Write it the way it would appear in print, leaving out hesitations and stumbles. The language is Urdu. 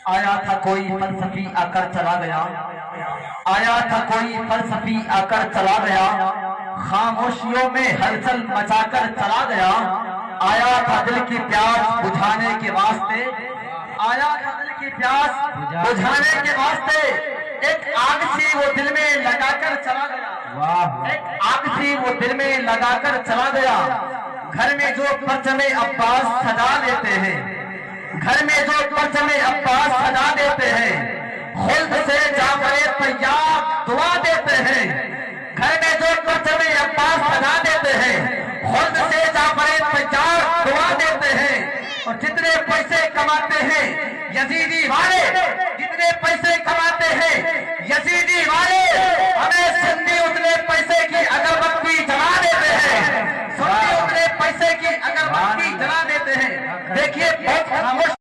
آیا تھا کوئی فلسفی آ کر چلا گیا، آیا تھا کوئی فلسفی آ کر چلا گیا، خاموشیوں میں ہلچل مچا کر چلا گیا، آیا تھا دل کی پیاس بجھانے کے واسطے، آیا تھا دل کی پیاس بجھانے کے واسطے، ایک آگ سی وہ دل میں لگا کر چلا گیا، ایک آگ سی وہ دل میں لگا کر چلا گیا، گھر میں جو پرچم عباس سجا دیتے ہیں، گھر میں جو پرچم عباس سجا دیتے ہیں، خلد سے جعفر طیاب دعا دیتے ہیں، گھر میں جو پرچم عباس سجا دیتے ہیں، خلد سے جعفر طیاب دعا دیتے ہیں، اور جتنے پیسے کماتے ہیں یزیدی والے، جتنے پیسے کماتے ہیں یزیدی والے، ہمیں سنی اتنے پیسے کی اگربتی جلا دیتے ہیں، سنی اتنے پیسے کی اگربتی جلا دیتے ہیں۔ دیکھیے بہت خاموش